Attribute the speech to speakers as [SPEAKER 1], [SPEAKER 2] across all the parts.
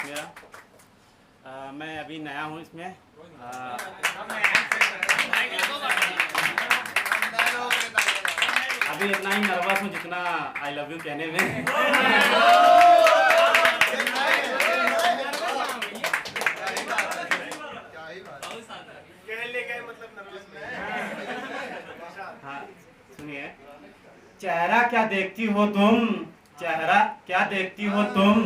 [SPEAKER 1] मेरा मैं अभी नया हूँ इसमें। अभी इतना ही नर्वस हूँ जितना आई लव यू कहने में। हाँ सुनिए। चेहरा क्या देखती हो तुम, चेहरा क्या देखती हो तुम,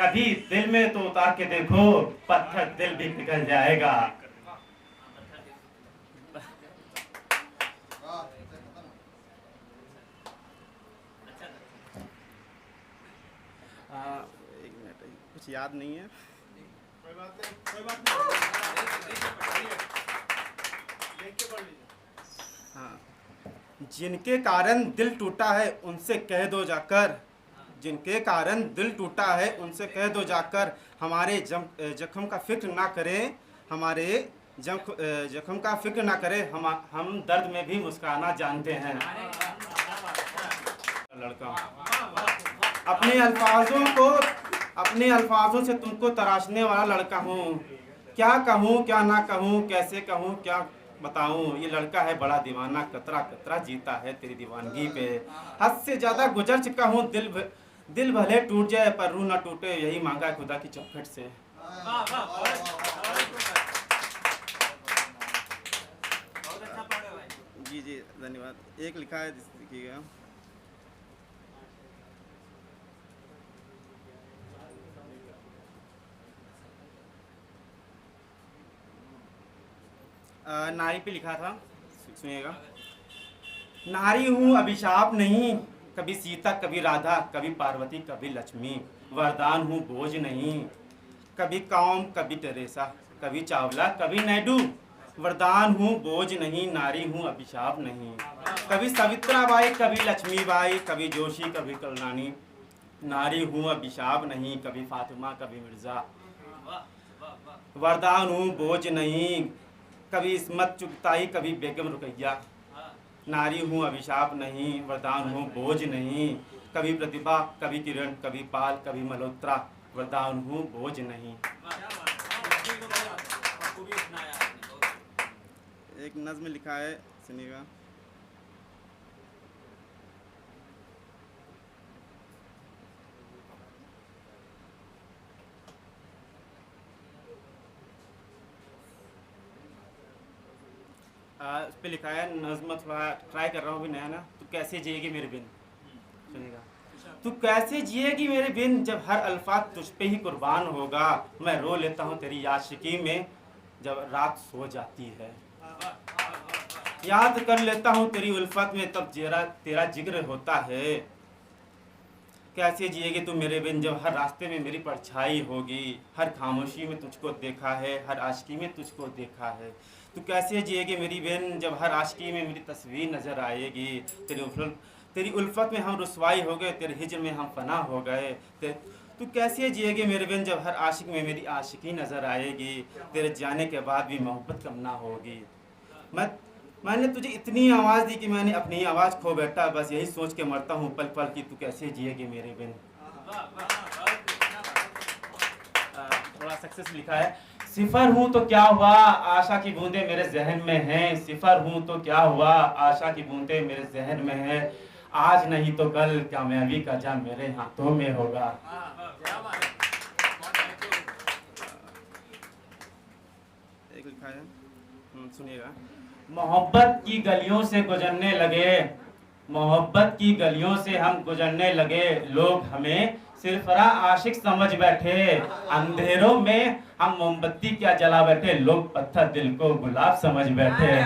[SPEAKER 1] कभी दिल में तो उतार के देखो, पत्थर दिल भी पिघल जाएगा। एक मिनट, कुछ याद नहीं है।
[SPEAKER 2] कोई बात नहीं, कोई बात नहीं। देख के पढ़ लीजिए।
[SPEAKER 1] हाँ, जिनके कारण दिल टूटा है उनसे कह दो जाकर, जिनके कारण दिल टूटा है उनसे कह दो जाकर, हमारे जख्म का फिक्र ना करें, हमारे जख्म का फिक्र ना करें, हम दर्द में भी मुस्काना जानते हैं। लड़का अपने अल्फाजों से तुमको तराशने वाला लड़का हूँ। क्या कहूँ क्या ना कहूँ, कैसे कहूँ क्या बताऊँ, ये लड़का है बड़ा दीवाना, कतरा कतरा जीता है तेरी दीवानगी पे। हद से ज़्यादा गुजर चुका हूँ, दिल भले टूट जाए पर रूह ना टूटे, यही मांगा है खुदा की चौखट से। जी जी धन्यवाद। एक लिखा है, देखिएगा। नारी पे लिखा था, सुनिएगा। नारी हूँ अभिशाप नहीं, कभी सीता कभी राधा, कभी पार्वती कभी लक्ष्मी, वरदान हूँ बोझ नहीं, कभी कौम कभी टेरेसा, कभी चावला कभी नायडू, वरदान हूँ बोझ नहीं, नारी हूँ अभिशाप नहीं, कभी सवित्राबाई कभी लक्ष्मीबाई, कभी जोशी कभी कल्याणी, नारी हूँ अभिशाप नहीं, कभी फातिमा कभी मिर्जा, वरदान हूँ बोझ नहीं, कभी इस्मत चुगताई कभी बेगम रुकैया, नारी हूँ अभिशाप नहीं, वरदान हूँ बोझ नहीं, कभी प्रतिभा कभी किरण, कभी पाल कभी मल्होत्रा, वरदान हूँ बोझ नहीं। एक नज्म लिखा है, सुनिएगा। उस पर लिखा है, नज़्म थोड़ा ट्राई कर रहा हूँ, भी नया ना। तू कैसे जिएगी मेरे बिन, सुनिएगा। तू कैसे जिएगी मेरे बिन, जब हर अल्फाज तुझ पे ही कुर्बान होगा, मैं रो लेता हूँ तेरी आशिकी में जब रात सो जाती है, याद कर लेता हूँ तेरी उल्फत में तब तेरा जिक्र होता है। कैसे जिएगी तू मेरे बिन, जब हर रास्ते में मेरी परछाई होगी, हर खामोशी में तुझको देखा है, हर आशिकी में तुझको देखा है। तू कैसे जिएगी मेरी बिन, जब हर आशिकी में मेरी तस्वीर नज़र आएगी, तेरी उल्फत में हम रुसवाई हो गए, तेरे हिज्र में हम फना हो गए। तू कैसे जिएगी मेरे बिन, जब हर आशिक में मेरी आशिकी नज़र आएगी, तेरे जाने के बाद भी मोहब्बत कम ना होगी। मैंने तुझे इतनी आवाज़ दी कि मैंने अपनी आवाज़ खो बैठा, बस यही सोच के मरता हूँ पल पल कि तू कैसे जिएगी मेरे बिन। थोड़ा सक्सेस लिखा है। सिफर हूँ तो क्या हुआ, आशा की बूंदे मेरे जहन में हैं, सिफर हूँ तो क्या हुआ, आशा की बूंदे मेरे जहन में है, आज नहीं तो कल कामयाबी का जाम मेरे हाथों में होगा। एक लिखा है, सुनिएगा। मोहब्बत की गलियों से गुजरने लगे, मोहब्बत की गलियों से हम गुजरने लगे, लोग हमें सिरफरा आशिक समझ बैठे, अंधेरों में हम मोमबत्ती क्या जला बैठे, लोग पत्थर दिल को गुलाब समझ बैठे।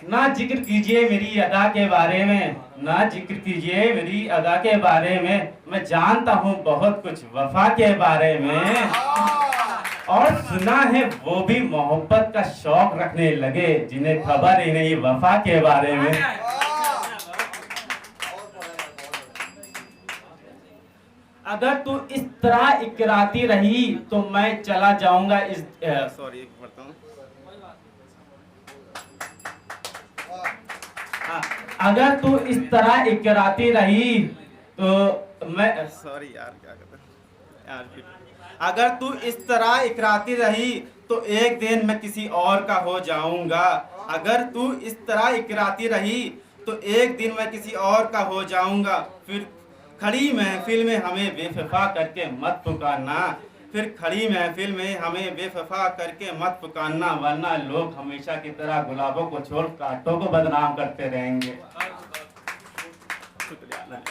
[SPEAKER 1] ना जिक्र कीजिए मेरी अदा के बारे में, ना जिक्र कीजिए मेरी अदा के बारे में, मैं जानता हूँ बहुत कुछ वफा के बारे में, और सुना है वो भी मोहब्बत का शौक रखने लगे, जिन्हें खबर ही नहीं वफा के बारे में। अगर तू इस तरह इकराती रही तो मैं चला जाऊंगा इस सॉरी पढ़ता हूँ। अगर तू इस तरह इकराती रही तो मैं सॉरी यार, क्या कहते हैं यार, अगर तू इस तरह इकराती रही तो एक दिन मैं किसी और का हो जाऊंगा। अगर तू इस तरह इकराती रही तो एक दिन मैं किसी और का हो जाऊंगा। फिर खड़ी महफिल में हमें बेवफा करके मत पुकारना। फिर खड़ी महफिल में हमें बेवफा करके मत पुकारना, वरना लोग हमेशा की तरह गुलाबों को छोड़ कांटों को बदनाम करते रहेंगे। शुक्रिया।